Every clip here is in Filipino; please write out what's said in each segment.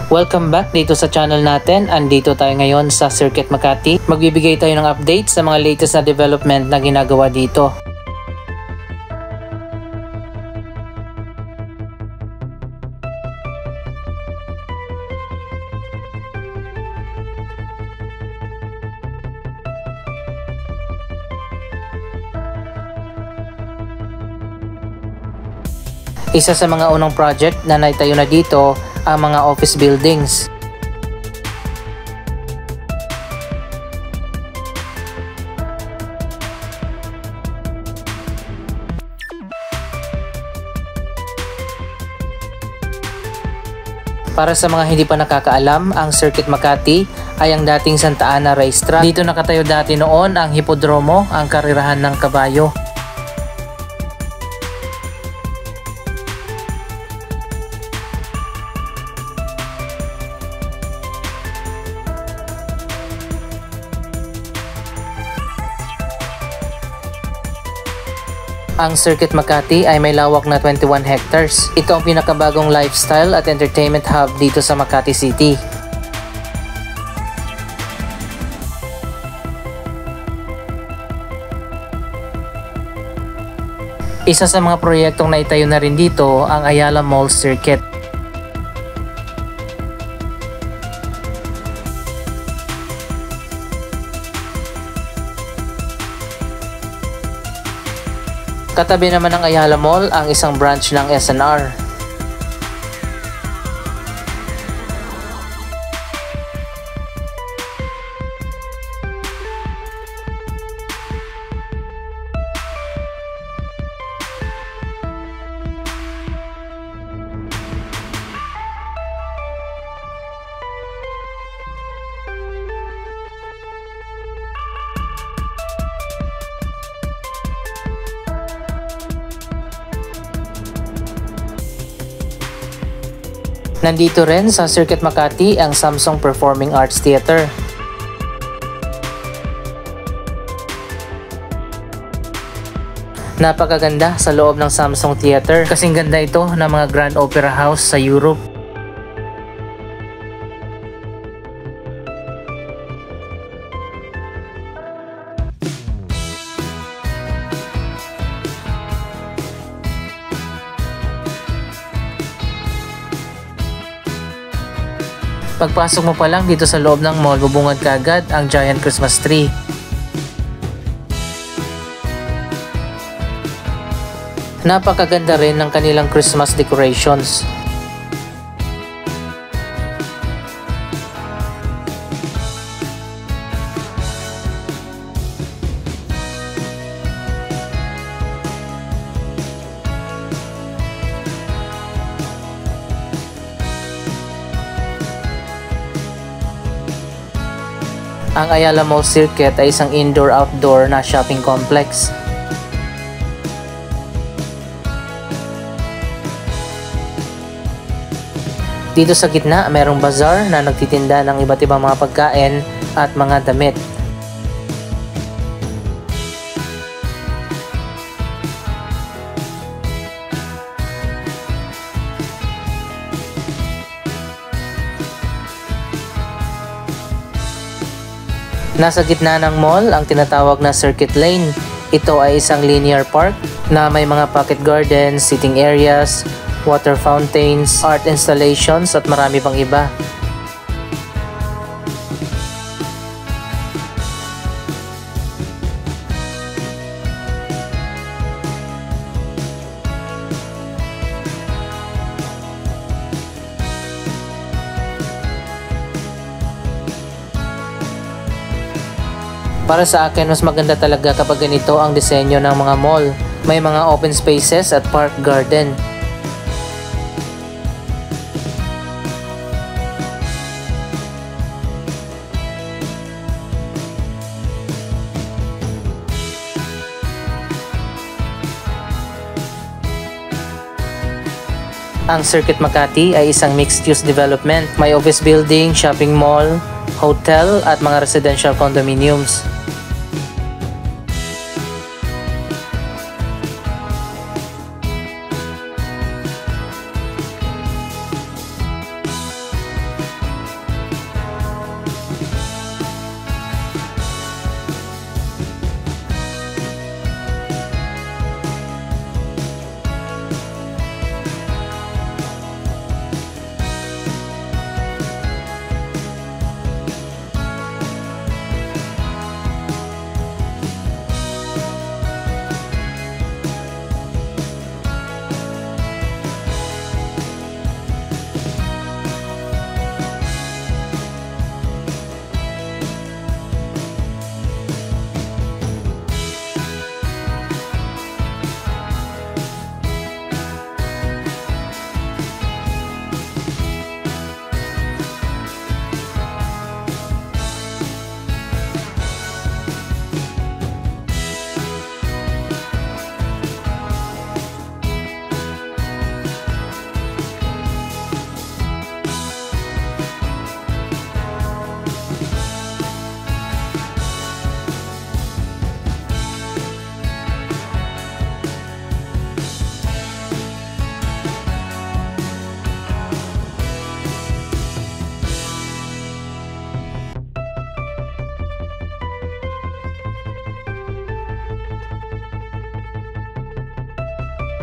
Welcome back dito sa channel natin. Andito tayo ngayon sa Circuit Makati. Magbibigay tayo ng update sa mga latest na development na ginagawa dito. Isa sa mga unang project na naitayo na dito ang mga office buildings. Para sa mga hindi pa nakakaalam, ang Circuit Makati ay ang dating Santa Ana Racetrack. Dito nakatayo dati noon ang hipodromo, ang karirahan ng kabayo. Ang Circuit Makati ay may lawak na 21 hectares. Ito ang pinakabagong lifestyle at entertainment hub dito sa Makati City. Isa sa mga proyektong naitayo na rin dito ang Ayala Mall Circuit. Katabi naman ng Ayala Mall ang isang branch ng SNR. Nandito rin sa Circuit Makati ang Samsung Performing Arts Theater. Napakaganda sa loob ng Samsung Theater. Kasing ganda ito ng mga Grand Opera House sa Europe. Pagpasok mo pa lang dito sa loob ng mall, bubungad kaagad ang giant Christmas tree. Napakaganda rin ng kanilang Christmas decorations. Ang Ayala Mall Circuit ay isang indoor-outdoor na shopping complex. Dito sa gitna, mayroong bazaar na nagtitinda ng iba't ibang mga pagkain at mga damit. Nasa gitna ng mall ang tinatawag na Circuit Lane. Ito ay isang linear park na may mga pocket gardens, sitting areas, water fountains, art installations at marami pang iba. Para sa akin, mas maganda talaga kapag ganito ang disenyo ng mga mall. May mga open spaces at park garden. Ang Circuit Makati ay isang mixed-use development. May office building, shopping mall, hotel at mga residential condominiums.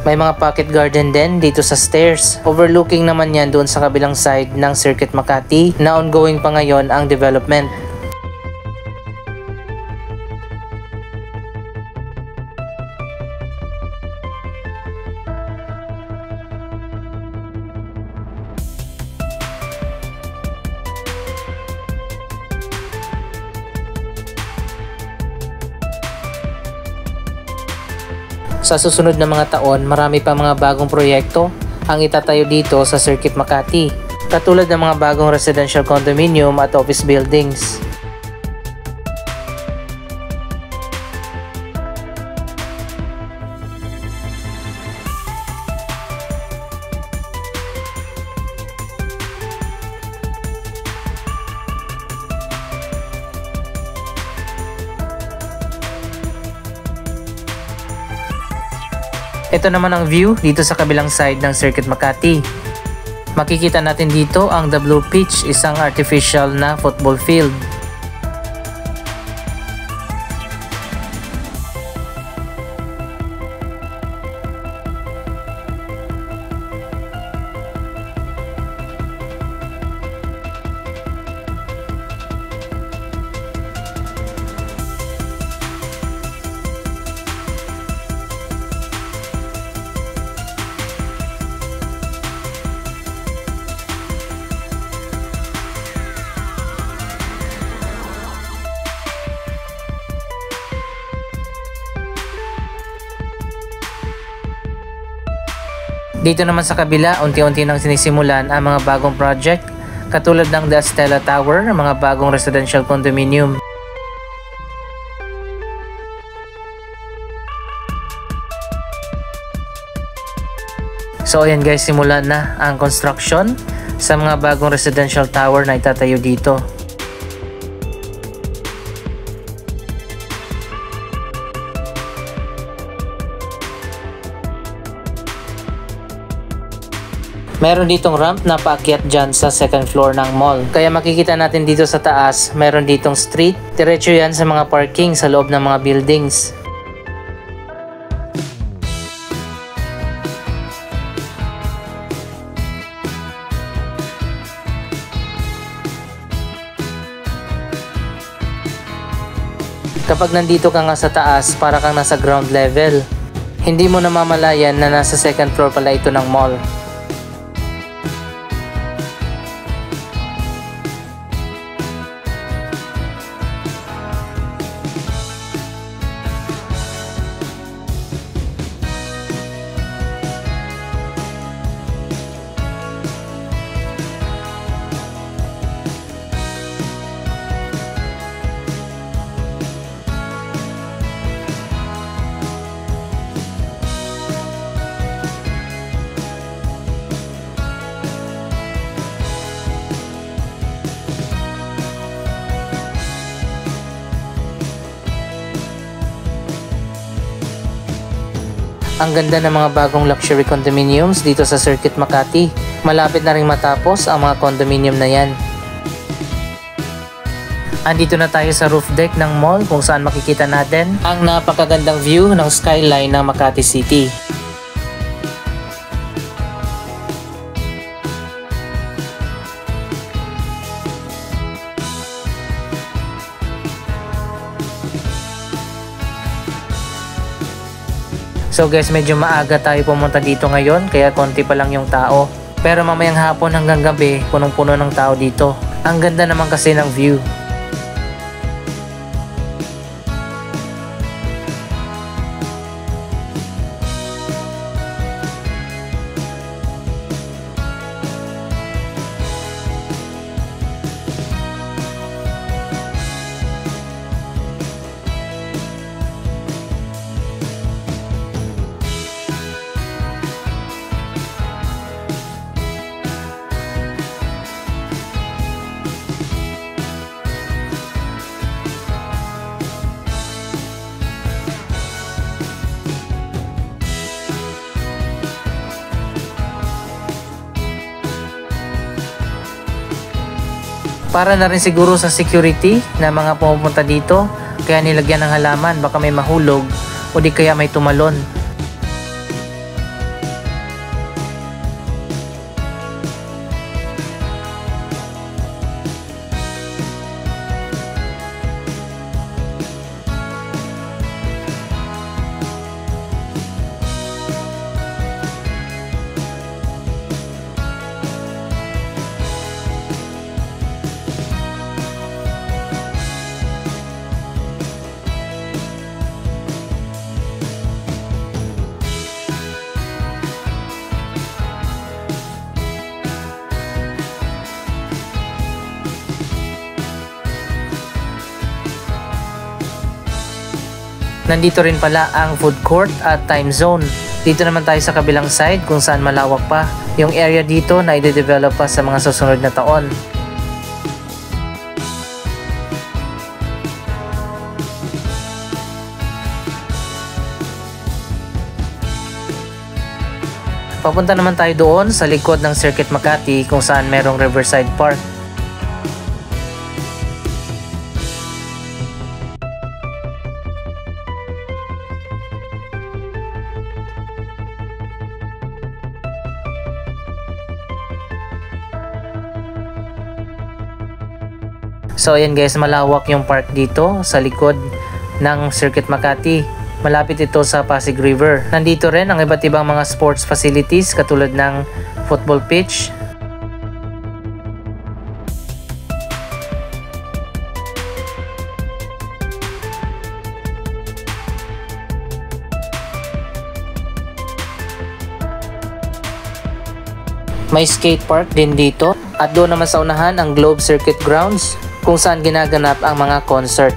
May mga pocket garden din dito sa stairs. Overlooking naman yan doon sa kabilang side ng Circuit Makati na ongoing pa ngayon ang development. Sa susunod na mga taon, marami pa mga bagong proyekto ang itatayo dito sa Circuit Makati, katulad ng mga bagong residential condominium at office buildings. Ito naman ang view dito sa kabilang side ng Circuit Makati. Makikita natin dito ang The Blue Pitch, isang artificial na football field. Dito naman sa kabila, unti-unti nang sinisimulan ang mga bagong project katulad ng The Estela Tower, mga bagong residential condominium. So ayan guys, simulan na ang construction sa mga bagong residential tower na itatayo dito. Meron ditong ramp na paakyat dyan sa second floor ng mall. Kaya makikita natin dito sa taas, meron ditong street. Diretso yan sa mga parking sa loob ng mga buildings. Kapag nandito ka nga sa taas, para kang nasa ground level. Hindi mo namamalayan na nasa second floor pala ito ng mall. Ang ganda ng mga bagong luxury condominiums dito sa Circuit Makati. Malapit na rin matapos ang mga condominium na yan. Andito na tayo sa roof deck ng mall kung saan makikita natin ang napakagandang view ng skyline ng Makati City. So guys, medyo maaga tayo pumunta dito ngayon kaya konti pa lang yung tao. Pero mamayang hapon hanggang gabi, punong-puno ng tao dito. Ang ganda naman kasi ng view. Para na rin siguro sa security na mga pumupunta dito, kaya nilagyan ng halaman, baka may mahulog o di kaya may tumalon. Nandito rin pala ang food court at time zone. Dito naman tayo sa kabilang side kung saan malawak pa yung area dito na i-develop pa sa mga susunod na taon. Papunta naman tayo doon sa likod ng Circuit Makati kung saan merong Riverside Park. So ayan guys, malawak yung park dito sa likod ng Circuit Makati. Malapit ito sa Pasig River. Nandito rin ang iba't ibang mga sports facilities katulad ng football pitch, may skate park din dito, at doon naman sa unahan ang Globe Circuit Grounds kung saan ginaganap ang mga concert.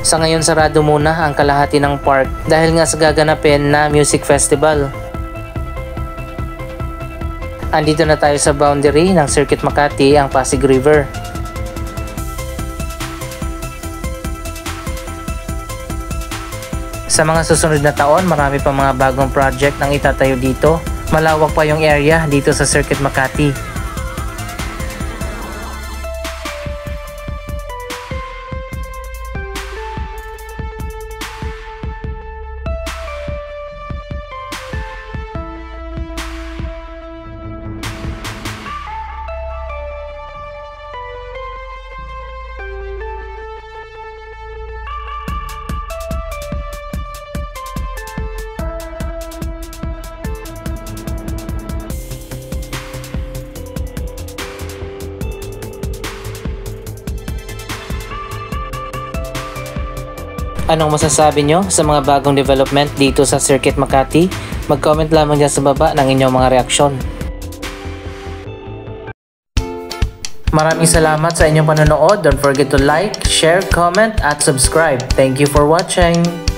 Sa ngayon sarado muna ang kalahati ng park dahil nga sa gaganapin na music festival. Andito na tayo sa boundary ng Circuit Makati, ang Pasig River. Sa mga susunod na taon, marami pa mga bagong project ang itatayo dito. Malawak pa yung area dito sa Circuit Makati. Anong masasabi nyo sa mga bagong development dito sa Circuit Makati? Mag-comment lamang dyan sa baba ng inyong mga reaksyon. Maraming salamat sa inyong panonood. Don't forget to like, share, comment, at subscribe. Thank you for watching!